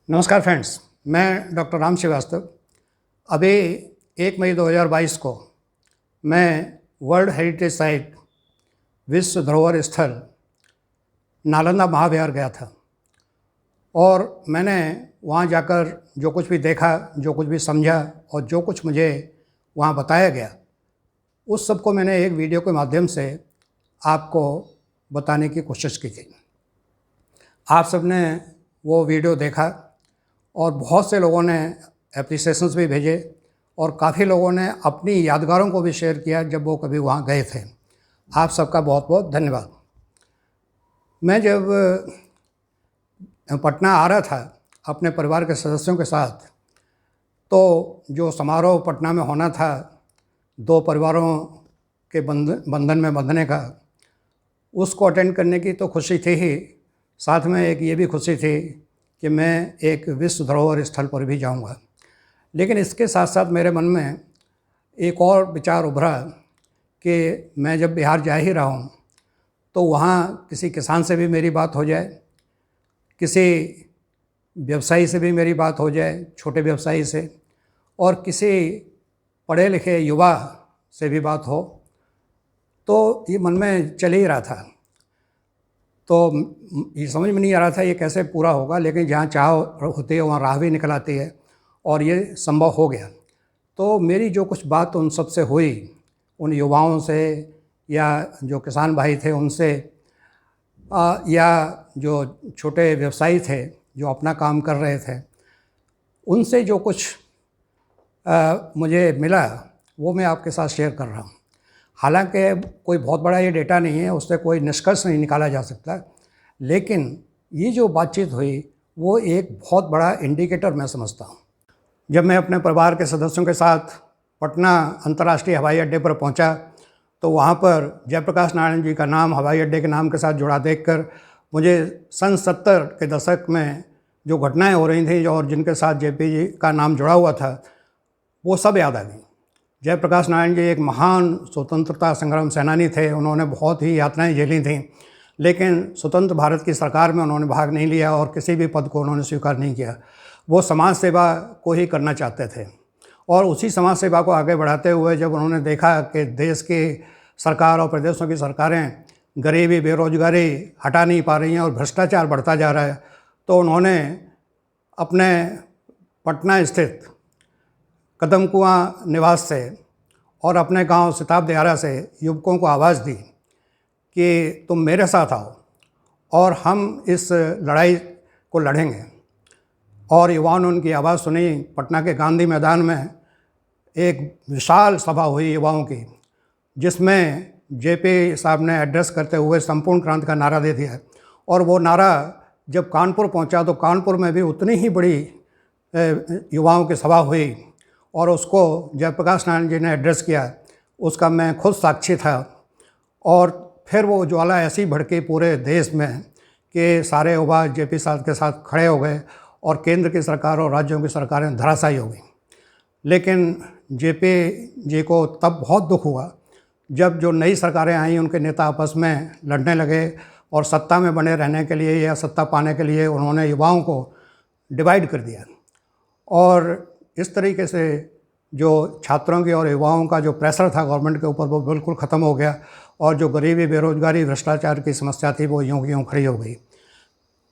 नमस्कार फ्रेंड्स, मैं डॉक्टर राम श्रीवास्तव। अभी 1 मई 2022 को मैं वर्ल्ड हेरिटेज साइट विश्व धरोहर स्थल नालंदा महाविहार गया था और मैंने वहाँ जाकर जो कुछ भी देखा, जो कुछ भी समझा और जो कुछ मुझे वहाँ बताया गया, उस सब को मैंने एक वीडियो के माध्यम से आपको बताने की कोशिश की थी। आप सब ने वो वीडियो देखा और बहुत से लोगों ने एप्रिसिएशंस भी भेजे और काफ़ी लोगों ने अपनी यादगारों को भी शेयर किया जब वो कभी वहाँ गए थे। आप सबका बहुत बहुत धन्यवाद। मैं जब पटना आ रहा था अपने परिवार के सदस्यों के साथ, तो जो समारोह पटना में होना था दो परिवारों के बंधन में बंधने का, उसको अटेंड करने की तो खुशी थी ही, साथ में एक ये भी खुशी थी कि मैं एक विश्व धरोहर स्थल पर भी जाऊंगा। लेकिन इसके साथ साथ मेरे मन में एक और विचार उभरा कि मैं जब बिहार जा ही रहा हूँ तो वहाँ किसी किसान से भी मेरी बात हो जाए, किसी व्यवसायी से भी मेरी बात हो जाए, छोटे व्यवसायी से, और किसी पढ़े लिखे युवा से भी बात हो। तो ये मन में चल ही रहा था। तो ये समझ में नहीं आ रहा था ये कैसे पूरा होगा, लेकिन जहाँ चाह होती है वहाँ राह भी निकल आती है और ये संभव हो गया। तो मेरी जो कुछ बात उन सब से हुई, उन युवाओं से या जो किसान भाई थे उनसे, या जो छोटे व्यवसायी थे जो अपना काम कर रहे थे, उनसे जो कुछ मुझे मिला वो मैं आपके साथ शेयर कर रहा हूँ। हालांकि कोई बहुत बड़ा ये डेटा नहीं है, उससे कोई निष्कर्ष नहीं निकाला जा सकता, लेकिन ये जो बातचीत हुई वो एक बहुत बड़ा इंडिकेटर मैं समझता हूँ। जब मैं अपने परिवार के सदस्यों के साथ पटना अंतर्राष्ट्रीय हवाई अड्डे पर पहुँचा तो वहाँ पर जयप्रकाश नारायण जी का नाम हवाई अड्डे के नाम के साथ जुड़ा देखकर मुझे सन 70 के दशक में जो घटनाएं हो रही थी और जिनके साथ जेपी जी का नाम जुड़ा हुआ था, वो सब याद आ गई। जयप्रकाश नारायण जी एक महान स्वतंत्रता संग्राम सेनानी थे। उन्होंने बहुत ही यातनाएं झेली थीं, लेकिन स्वतंत्र भारत की सरकार में उन्होंने भाग नहीं लिया और किसी भी पद को उन्होंने स्वीकार नहीं किया। वो समाज सेवा को ही करना चाहते थे और उसी समाज सेवा को आगे बढ़ाते हुए जब उन्होंने देखा कि देश की सरकार और प्रदेशों की सरकारें गरीबी, बेरोजगारी हटा नहीं पा रही हैं और भ्रष्टाचार बढ़ता जा रहा है, तो उन्होंने अपने पटना स्थित कदम कुआं निवास से और अपने गांव सिताब दियारा से युवकों को आवाज़ दी कि तुम मेरे साथ आओ और हम इस लड़ाई को लड़ेंगे। और युवाओं ने उनकी आवाज़ सुनी। पटना के गांधी मैदान में एक विशाल सभा हुई युवाओं की, जिसमें जेपी साहब ने एड्रेस करते हुए संपूर्ण क्रांति का नारा दे दिया। और वो नारा जब कानपुर पहुंचा तो कानपुर में भी उतनी ही बड़ी युवाओं की सभा हुई और उसको जयप्रकाश नारायण जी ने एड्रेस किया। उसका मैं खुद साक्षी था। और फिर वो ज्वाला ऐसी भड़की पूरे देश में कि सारे युवा जेपी साहब के साथ खड़े हो गए और केंद्र की सरकार और राज्यों की सरकारें धराशायी हो गई। लेकिन जेपी जी को तब बहुत दुख हुआ जब जो नई सरकारें आई, उनके नेता आपस में लड़ने लगे और सत्ता में बने रहने के लिए या सत्ता पाने के लिए उन्होंने युवाओं को डिवाइड कर दिया। और इस तरीके से जो छात्रों की और युवाओं का जो प्रेशर था गवर्नमेंट के ऊपर, वो बिल्कुल ख़त्म हो गया और जो गरीबी, बेरोजगारी, भ्रष्टाचार की समस्या थी वो यूँ की यूँ खड़ी हो गई।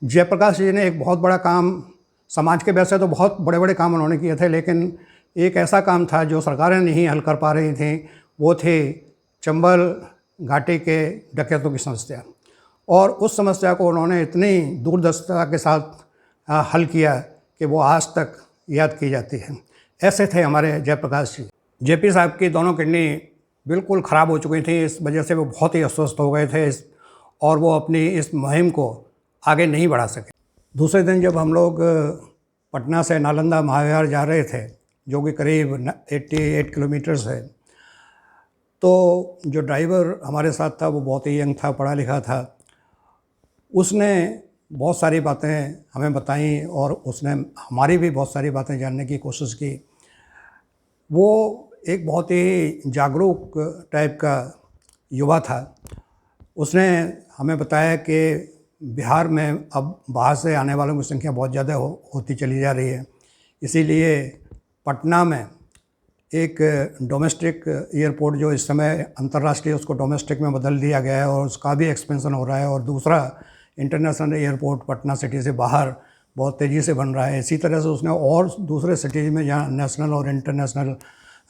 जयप्रकाश जी ने एक बहुत बड़ा काम समाज के, वैसे तो बहुत बड़े बड़े काम उन्होंने किए थे, लेकिन एक ऐसा काम था जो सरकारें नहीं हल कर पा रही थी, वो थी चंबल घाटी के डकैतों की समस्या। और उस समस्या को उन्होंने इतनी दूरदर्शिता के साथ हल किया कि वो आज तक याद की जाती है। ऐसे थे हमारे जयप्रकाश जी। जेपी साहब की दोनों किडनी बिल्कुल ख़राब हो चुकी थी, इस वजह से वो बहुत ही अस्वस्थ हो गए थे और वो अपनी इस मुहिम को आगे नहीं बढ़ा सके। दूसरे दिन जब हम लोग पटना से नालंदा महाविहार जा रहे थे, जो कि करीब 88 किलोमीटर्स है, तो जो ड्राइवर हमारे साथ था वो बहुत ही यंग था, पढ़ा लिखा था। उसने बहुत सारी बातें हमें बताई और उसने हमारी भी बहुत सारी बातें जानने की कोशिश की। वो एक बहुत ही जागरूक टाइप का युवा था। उसने हमें बताया कि बिहार में अब बाहर से आने वालों की संख्या बहुत ज़्यादा होती चली जा रही है। इसीलिए पटना में एक डोमेस्टिक एयरपोर्ट जो इस समय अंतर्राष्ट्रीय उसको डोमेस्टिक में बदल दिया गया है और उसका भी एक्सपेंशन हो रहा है, और दूसरा इंटरनेशनल एयरपोर्ट पटना सिटी से बाहर बहुत तेज़ी से बन रहा है। इसी तरह से उसने और दूसरे सिटीज़ में जहाँ नेशनल और इंटरनेशनल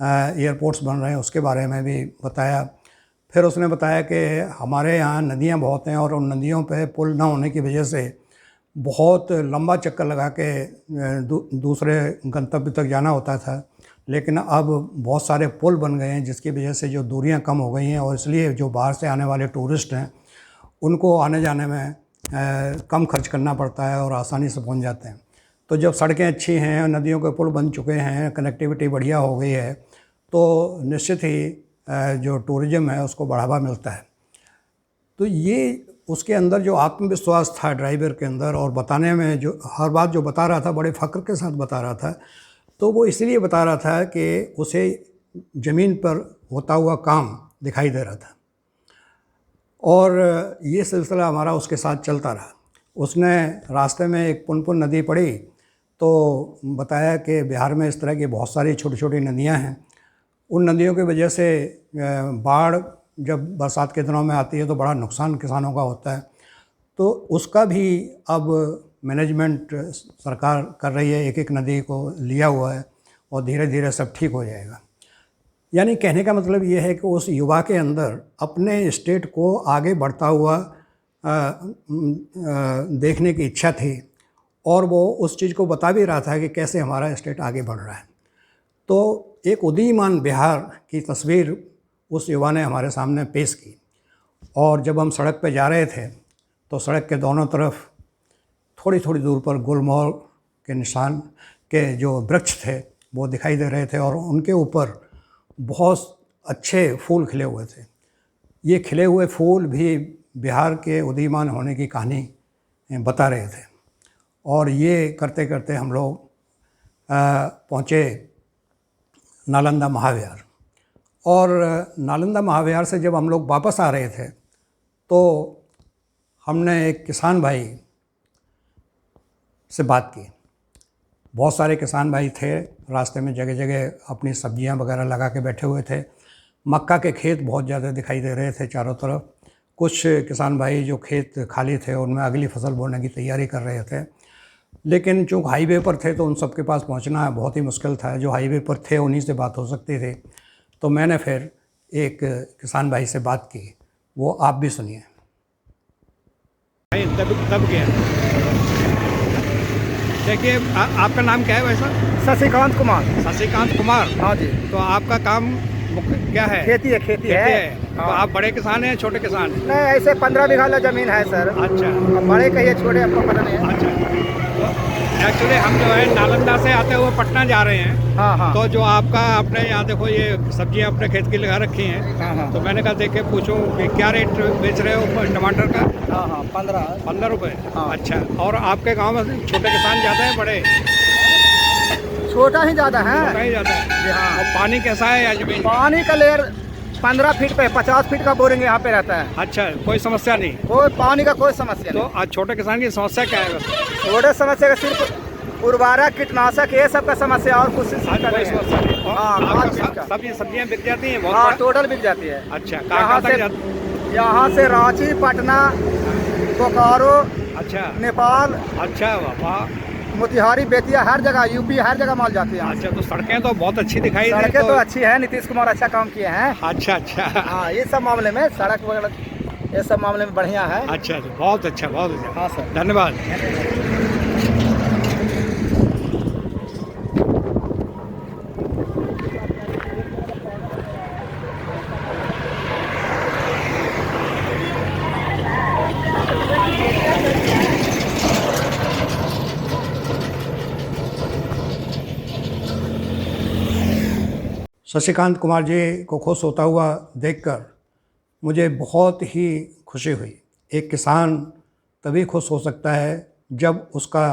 एयरपोर्ट्स बन रहे हैं उसके बारे में भी बताया। फिर उसने बताया कि हमारे यहाँ नदियाँ बहुत हैं और उन नदियों पे पुल ना होने की वजह से बहुत लंबा चक्कर लगा के दूसरे गंतव्य तक जाना होता था, लेकिन अब बहुत सारे पुल बन गए हैं जिसकी वजह से जो दूरियां कम हो गई हैं, और इसलिए जो बाहर से आने वाले टूरिस्ट हैं उनको आने जाने में कम खर्च करना पड़ता है और आसानी से पहुंच जाते हैं। तो जब सड़कें अच्छी हैं, नदियों के पुल बन चुके हैं, कनेक्टिविटी बढ़िया हो गई है, तो निश्चित ही जो टूरिज़्म है उसको बढ़ावा मिलता है। तो ये उसके अंदर जो आत्मविश्वास था ड्राइवर के अंदर, और बताने में जो हर बात जो बता रहा था बड़े फ़ख्र के साथ बता रहा था, तो वो इसलिए बता रहा था कि उसे ज़मीन पर होता हुआ काम दिखाई दे रहा था, और ये सिलसिला हमारा उसके साथ चलता रहा। उसने रास्ते में एक पुनपुन नदी पड़ी तो बताया कि बिहार में इस तरह की बहुत सारी छोटी छोटी नदियां हैं। उन नदियों की वजह से बाढ़ जब बरसात के दिनों में आती है तो बड़ा नुकसान किसानों का होता है, तो उसका भी अब मैनेजमेंट सरकार कर रही है, एक एक नदी को लिया हुआ है और धीरे धीरे सब ठीक हो जाएगा। यानी कहने का मतलब ये है कि उस युवा के अंदर अपने स्टेट को आगे बढ़ता हुआ देखने की इच्छा थी, और वो उस चीज़ को बता भी रहा था कि कैसे हमारा स्टेट आगे बढ़ रहा है। तो एक उदीयमान बिहार की तस्वीर उस युवा ने हमारे सामने पेश की। और जब हम सड़क पर जा रहे थे तो सड़क के दोनों तरफ थोड़ी थोड़ी दूर पर गुलमोहर के निशान के जो वृक्ष थे वो दिखाई दे रहे थे, और उनके ऊपर बहुत अच्छे फूल खिले हुए थे। ये खिले हुए फूल भी बिहार के उदीयमान होने की कहानी बता रहे थे। और ये करते करते हम लोग पहुँचे नालंदा महाविहार। और नालंदा महाविहार से जब हम लोग वापस आ रहे थे तो हमने एक किसान भाई से बात की। बहुत सारे किसान भाई थे रास्ते में, जगह जगह अपनी सब्जियां वगैरह लगा के बैठे हुए थे। मक्का के खेत बहुत ज़्यादा दिखाई दे रहे थे चारों तरफ। कुछ किसान भाई जो खेत खाली थे उनमें अगली फसल बोने की तैयारी कर रहे थे, लेकिन चूँकि हाईवे पर थे तो उन सब के पास पहुंचना बहुत ही मुश्किल था। जो हाईवे पर थे उन्हीं से बात हो सकती थी। तो मैंने फिर एक किसान भाई से बात की, वो आप भी सुनिए। तब क्या देखिए, आपका नाम क्या है वैसा? शशिकांत कुमार। शशिकांत कुमार। हाँ जी। तो आपका काम क्या है? खेती है। खेती है। तो आप बड़े किसान हैं छोटे किसान हैं? नहीं, ऐसे 15 बीघा जमीन है सर। अच्छा। अब बड़े कहिए छोटे आपको पता नहीं है। अच्छा। एक्चुअली हम जो है नालंदा से आते हुए पटना जा रहे हैं। हाँ हाँ। तो जो आपका अपने यहाँ देखो ये सब्जियाँ अपने खेत की लगा रखी हैं। हाँ हाँ। तो मैंने कहा देख के पूछूं कि क्या रेट बेच रहे हो टमाटर का? हाँ हाँ, 15 रुपये। हाँ। अच्छा। और आपके गाँव में छोटे किसान ज़्यादा है बड़े? छोटा ही ज़्यादा है। छोटा ही ज़्यादा है जी। हाँ। और पानी कैसा है या जमीन? पानी का लेयर 15 फीट पे 50 फीट का बोरिंग यहाँ पे रहता है। अच्छा, कोई समस्या नहीं? कोई पानी का कोई समस्या तो नहीं। आज छोटे किसान की समस्या क्या है? छोटे समस्या का सिर्फ उर्वरक, कीटनाशक, ये सब का समस्या, और कुछ कोई समस्या नहीं। हाँ, सब ये सब्जियाँ बिक जाती हैं? हाँ, टोटल बिक जाती है। अच्छा, कहाँ तक जाती? यहाँ से रांची, पटना, बोकारो, अच्छा, नेपाल, अच्छा, वाह, मोतिहारी, बेतिया, हर जगह, यूपी, हर जगह माल जाती है। अच्छा। तो सड़कें तो बहुत अच्छी दिखाई दे। सड़कें तो अच्छी है, नीतीश कुमार अच्छा काम किए हैं। अच्छा अच्छा। हाँ, ये सब मामले में सड़क वगैरह ये सब मामले में बढ़िया है। अच्छा, बहुत अच्छा, बहुत अच्छा। हाँ सर, धन्यवाद। शशिकांत कुमार जी को खुश होता हुआ देखकर मुझे बहुत ही खुशी हुई। एक किसान तभी खुश हो सकता है जब उसका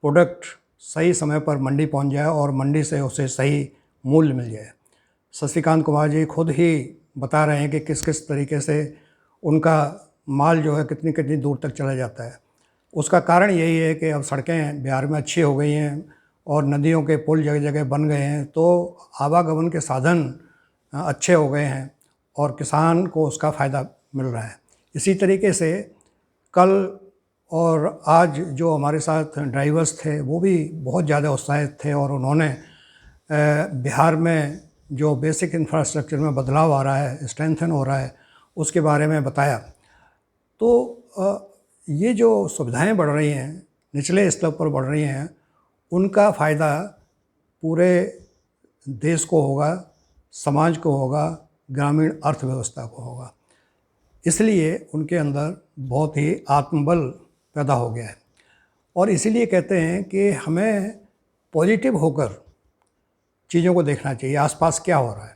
प्रोडक्ट सही समय पर मंडी पहुंच जाए और मंडी से उसे सही मूल्य मिल जाए। शशिकांत कुमार जी खुद ही बता रहे हैं कि किस किस तरीके से उनका माल जो है कितनी कितनी दूर तक चला जाता है। उसका कारण यही है कि अब सड़कें बिहार में अच्छी हो गई हैं और नदियों के पुल जगह जगह बन गए हैं, तो आवागमन के साधन अच्छे हो गए हैं और किसान को उसका फ़ायदा मिल रहा है। इसी तरीके से कल और आज जो हमारे साथ ड्राइवर्स थे वो भी बहुत ज़्यादा उत्साहित थे और उन्होंने बिहार में जो बेसिक इंफ्रास्ट्रक्चर में बदलाव आ रहा है, स्ट्रेंथन हो रहा है, उसके बारे में बताया। तो ये जो सुविधाएं बढ़ रही हैं, निचले स्तर पर बढ़ रही हैं, उनका फ़ायदा पूरे देश को होगा, समाज को होगा, ग्रामीण अर्थव्यवस्था को होगा। इसलिए उनके अंदर बहुत ही आत्मबल पैदा हो गया है और इसीलिए कहते हैं कि हमें पॉजिटिव होकर चीज़ों को देखना चाहिए, आसपास क्या हो रहा है।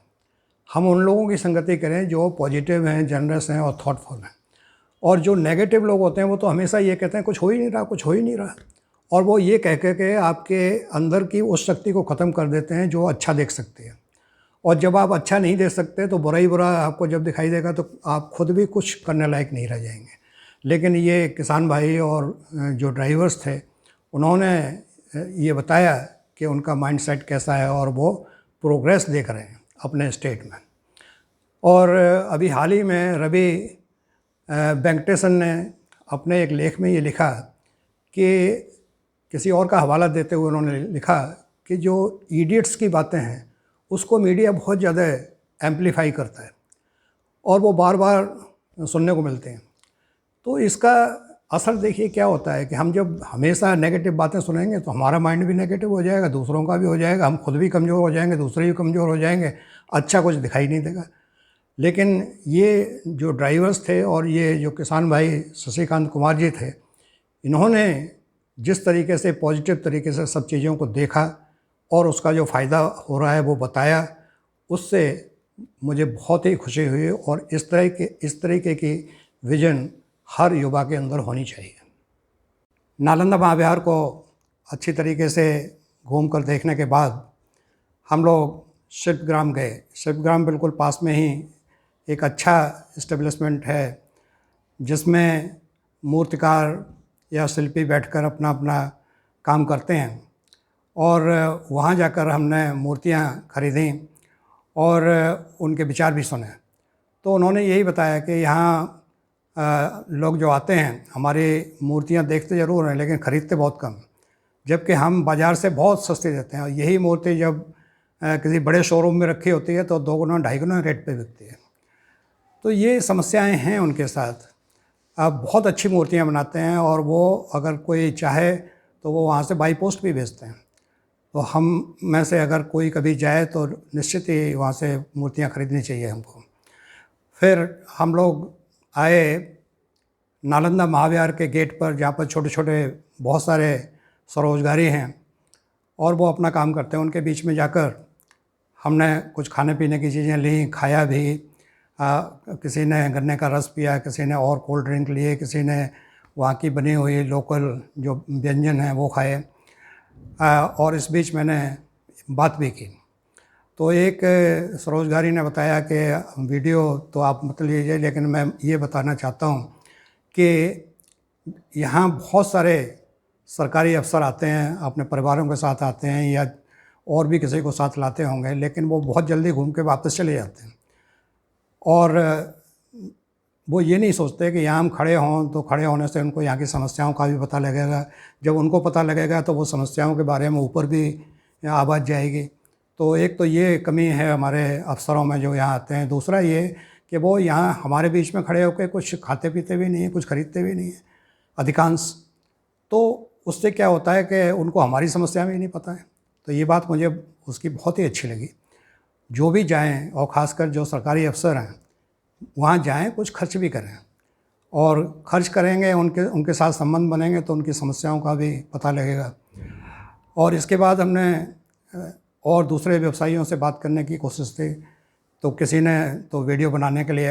हम उन लोगों की संगति करें जो पॉजिटिव हैं, जनरस हैं और थॉटफुल हैं। और जो नेगेटिव लोग होते हैं वो तो हमेशा ये कहते हैं कुछ हो ही नहीं रहा, कुछ हो ही नहीं रहा, और वो ये कह के आपके अंदर की उस शक्ति को ख़त्म कर देते हैं जो अच्छा देख सकते हैं। और जब आप अच्छा नहीं देख सकते तो बुरा ही बुरा आपको जब दिखाई देगा तो आप खुद भी कुछ करने लायक नहीं रह जाएंगे। लेकिन ये किसान भाई और जो ड्राइवर्स थे उन्होंने ये बताया कि उनका माइंडसेट कैसा है और वो प्रोग्रेस देख रहे हैं अपने स्टेट में। और अभी हाल ही में रवि वेंकटेशन ने अपने एक लेख में ये लिखा कि किसी और का हवाला देते हुए उन्होंने लिखा कि जो इडियट्स की बातें हैं उसको मीडिया बहुत ज़्यादा एम्पलीफाई करता है और वो बार बार सुनने को मिलते हैं। तो इसका असर देखिए क्या होता है कि हम जब हमेशा नेगेटिव बातें सुनेंगे तो हमारा माइंड भी नेगेटिव हो जाएगा, दूसरों का भी हो जाएगा, हम खुद भी कमज़ोर हो जाएंगे, दूसरे भी कमज़ोर हो जाएंगे, अच्छा कुछ दिखाई नहीं देगा। लेकिन ये जो ड्राइवर्स थे और ये जो किसान भाई शशिकांत कुमार जी थे, इन्होंने जिस तरीके से पॉजिटिव तरीके से सब चीज़ों को देखा और उसका जो फ़ायदा हो रहा है वो बताया, उससे मुझे बहुत ही खुशी हुई। और इस तरीके की विज़न हर युवा के अंदर होनी चाहिए। नालंदा महाविहार को अच्छी तरीके से घूम कर देखने के बाद हम लोग शिल्पग्राम गए। शिल्पग्राम बिल्कुल पास में ही एक अच्छा इस्टेब्लिशमेंट है जिसमें मूर्तिकार या शिल्पी बैठकर अपना अपना काम करते हैं। और वहाँ जाकर हमने मूर्तियाँ खरीदी और उनके विचार भी सुने। तो उन्होंने यही बताया कि यहाँ लोग जो आते हैं हमारी मूर्तियाँ देखते ज़रूर हैं लेकिन ख़रीदते बहुत कम, जबकि हम बाज़ार से बहुत सस्ती देते हैं। और यही मूर्ति जब किसी बड़े शोरूम में रखी होती है तो 2 गुना 2.5 गुना रेट पे बिकती है। तो ये समस्याएं हैं उनके साथ। अब बहुत अच्छी मूर्तियाँ बनाते हैं और वो अगर कोई चाहे तो वो वहाँ से बाई पोस्ट भी भेजते हैं। तो हम में से अगर कोई कभी जाए तो निश्चित ही वहाँ से मूर्तियाँ खरीदनी चाहिए हमको। फिर हम लोग आए नालंदा महाविहार के गेट पर, जहाँ पर छोटे छोटे बहुत सारे स्वरोजगारी हैं और वो अपना काम करते हैं। उनके बीच में जाकर हमने कुछ खाने पीने की चीज़ें ली, खाया भी। किसी ने गन्ने का रस पिया, किसी ने और कोल्ड ड्रिंक लिए, किसी ने वहाँ की बनी हुई लोकल जो व्यंजन हैं वो खाए। और इस बीच मैंने बात भी की। तो एक स्वरोजगारी ने बताया कि वीडियो तो आप मत लीजिए, लेकिन मैं ये बताना चाहता हूँ कि यहाँ बहुत सारे सरकारी अफसर आते हैं, अपने परिवारों के साथ आते हैं या और भी किसी को साथ लाते होंगे, लेकिन वो बहुत जल्दी घूम के वापस चले जाते हैं। और वो ये नहीं सोचते कि यहाँ हम खड़े हों तो खड़े होने से उनको यहाँ की समस्याओं का भी पता लगेगा। जब उनको पता लगेगा तो वो समस्याओं के बारे में ऊपर भी आवाज़ जाएगी। तो एक तो ये कमी है हमारे अफसरों में जो यहाँ आते हैं। दूसरा ये कि वो यहाँ हमारे बीच में खड़े होकर कुछ खाते पीते भी नहीं हैं, कुछ खरीदते भी नहीं हैं अधिकांश। तो उससे क्या होता है कि उनको हमारी समस्या में ही नहीं पता है। तो ये बात मुझे उसकी बहुत ही अच्छी लगी। जो भी जाएं और ख़ासकर जो सरकारी अफसर हैं वहाँ जाएं, कुछ खर्च भी करें, और खर्च करेंगे, उनके साथ संबंध बनेंगे तो उनकी समस्याओं का भी पता लगेगा। और इसके बाद हमने और दूसरे व्यवसायियों से बात करने की कोशिश की, तो किसी ने तो वीडियो बनाने के लिए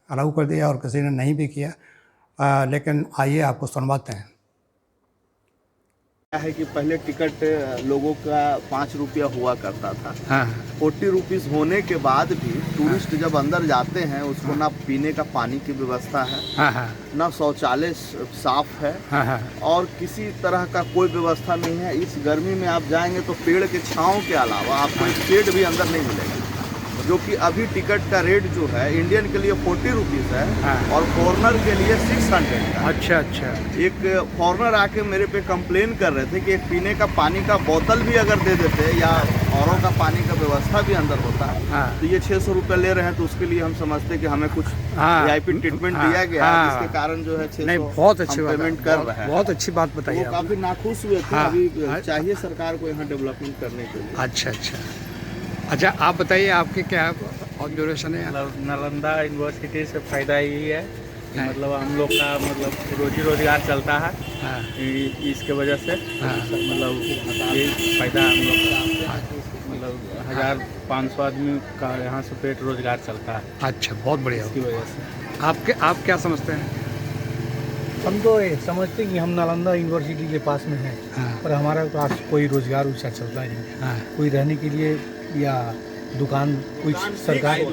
अलाउ कर दिया और किसी ने नहीं भी किया। लेकिन आइए आपको सुनवाते हैं। है कि पहले टिकट लोगों का 5 रुपया हुआ करता था। हाँ 40 रुपीज़ होने के बाद भी टूरिस्ट जब अंदर जाते हैं उसको ना पीने का पानी की व्यवस्था है, हाँ हाँ ना शौचालय साफ है, हाँ हाँ और किसी तरह का कोई व्यवस्था नहीं है। इस गर्मी में आप जाएंगे तो पेड़ के छांव के अलावा आपको एक शेड भी अंदर नहीं मिलेगा, जो कि अभी टिकट का रेट जो है इंडियन के लिए 40 रुपीज़ है, हाँ। और फॉरनर के लिए 600 का। अच्छा अच्छा एक फॉरनर आके मेरे पे कंप्लेन कर रहे थे कि एक पीने का पानी का बोतल भी अगर दे देते या औरों का पानी का व्यवस्था भी अंदर होता है, हाँ। तो ये 600 रुपये ले रहे हैं, तो उसके लिए हम समझते हैं कि हमें कुछ हाँ। VIP ट्रीटमेंट हाँ। दिया गया, हाँ। जिसके कारण जो है 600 नहीं बहुत अच्छी हम बात पेमेंट है, कर बहुत, रहे हैं। बहुत अच्छी बात बताई वो आपने। काफ़ी नाखुश हुए थे। हाँ। अभी चाहिए सरकार को यहाँ डेवलपमेंट करने के लिए। अच्छा अच्छा अच्छा, आप बताइए आपके क्या ऑब्जर्वेशन है? मतलब नालंदा यूनिवर्सिटी से फ़ायदा यही है कि हाँ। मतलब हम लोग का मतलब रोजी रोजगार चलता है, हाँ इसके वजह से हाँ। मतलब यही फ़ायदा हम लोग का, मतलब 1500 आदमी का यहाँ से पेट रोजगार चलता है अच्छा, बहुत बढ़िया। इसकी वजह से। आप क्या समझते हैं? हम तो ये समझते हैं कि हम नालंदा यूनिवर्सिटी के पास में हैं, हाँ पर हमारे पास कोई रोजगार उसका चलता ही नहीं। हाँ कोई रहने के लिए या दुकान कुछ सरकारी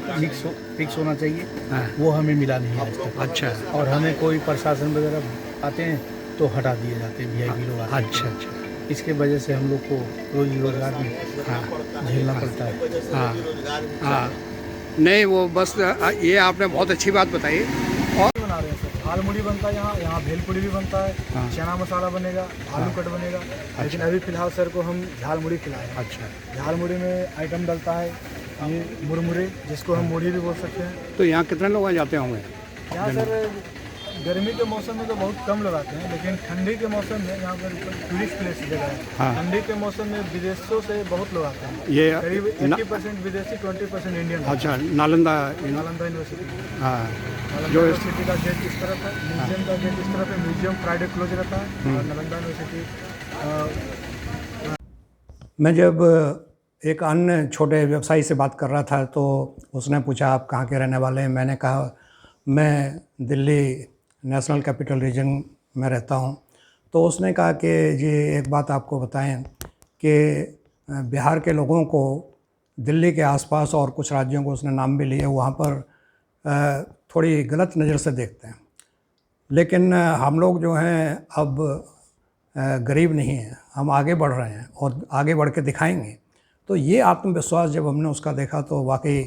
फिक्स होना चाहिए, हाँ वो हमें मिला नहीं आज तक। अच्छा और हमें कोई प्रशासन वगैरह आते हैं तो हटा दिए जाते हैं, VIP लोग आते हैं। अच्छा अच्छा इसके वजह से हम लोग को रोजी रोजगार में हाँ झेलना पड़ता है। हाँ हाँ नहीं, वो बस ये आपने बहुत अच्छी बात बताई। और बना रहे हैं सर, दाल मुड़ी बनता है यहाँ भेलपुड़ी भी बनता है, हाँ। चना मसाला बनेगा, आलू कट बनेगा। लेकिन अभी फिलहाल सर को हम झाल मुड़ी खिलाए हैं। अच्छा, झाल मुड़ी में आइटम डलता है ये मुरमुरे, जिसको हम मुड़ी भी बोल सकते हैं। तो यहाँ कितने लोग जाते होंगे? यहाँ सर गर्मी के मौसम में तो बहुत कम लगाते हैं, लेकिन ठंडी के मौसम में यहाँ पर टूरिस्ट प्लेस जगह है। हाँ। ठंडी के मौसम में विदेशों से बहुत लोग आते हैं, ये करीब ना- 80% विदेशी, 20% इंडियन। अच्छा, नालंदा नालंदा यूनिवर्सिटी, हाँ नालंदा जो यूनिवर्सिटी का गेट इस तरफ है, म्यूजियम का गेट इस तरफ है। म्यूजियम फ्राइडे क्लोज रहता है, और नालंदा यूनिवर्सिटी मैं जब एक अन्य छोटे व्यवसायी से बात कर रहा था तो उसने पूछा आप कहाँ के रहने वाले हैं? मैंने कहा मैं दिल्ली नेशनल कैपिटल रीजन में रहता हूँ। तो उसने कहा कि जी एक बात आपको बताएं कि बिहार के लोगों को दिल्ली के आसपास और कुछ राज्यों को उसने नाम भी लिए, वहाँ पर थोड़ी गलत नज़र से देखते हैं, लेकिन हम लोग जो हैं अब गरीब नहीं हैं, हम आगे बढ़ रहे हैं और आगे बढ़ के दिखाएंगे। तो ये आत्मविश्वास जब हमने उसका देखा तो वाकई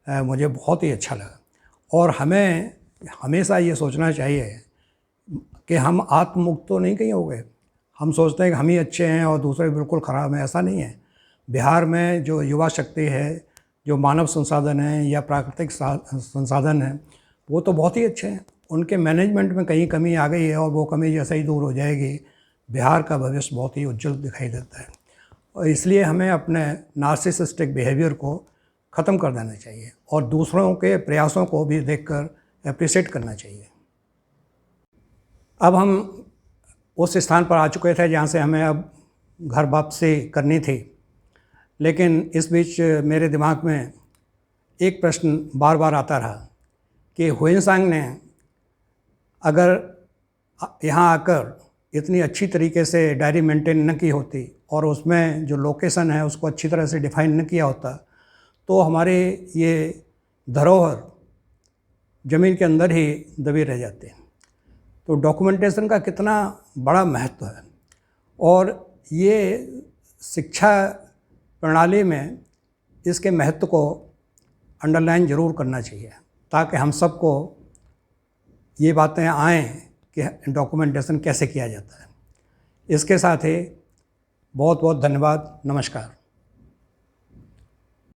मुझे बहुत ही अच्छा लगा। और हमें हमेशा ये सोचना चाहिए कि हम आत्ममुक्त तो नहीं कहीं हो गए। हम सोचते हैं कि हम ही अच्छे हैं और दूसरे बिल्कुल ख़राब हैं, ऐसा नहीं है। बिहार में जो युवा शक्ति है, जो मानव संसाधन है या प्राकृतिक संसाधन है, वो तो बहुत ही अच्छे हैं। उनके मैनेजमेंट में कहीं कमी आ गई है और वो कमी जैसे ही दूर हो जाएगी, बिहार का भविष्य बहुत ही उज्जवल दिखाई देता है। और इसलिए हमें अपने नार्सिसिस्टिक बिहेवियर को ख़त्म कर देना चाहिए और दूसरों के प्रयासों को भी देखकर अप्रिशिएट करना चाहिए। अब हम उस स्थान पर आ चुके थे जहाँ से हमें अब घर वापसी करनी थी, लेकिन इस बीच मेरे दिमाग में एक प्रश्न बार बार आता रहा कि हुएनसांग ने अगर यहाँ आकर इतनी अच्छी तरीके से डायरी मेंटेन न की होती और उसमें जो लोकेशन है उसको अच्छी तरह से डिफाइन न किया होता, तो हमारे ये धरोहर ज़मीन के अंदर ही दबी रह जाते। तो डॉक्यूमेंटेशन का कितना बड़ा महत्व है, और ये शिक्षा प्रणाली में इसके महत्व को अंडरलाइन ज़रूर करना चाहिए, ताकि हम सबको ये बातें आएँ कि डॉक्यूमेंटेशन कैसे किया जाता है। इसके साथ ही बहुत बहुत धन्यवाद, नमस्कार।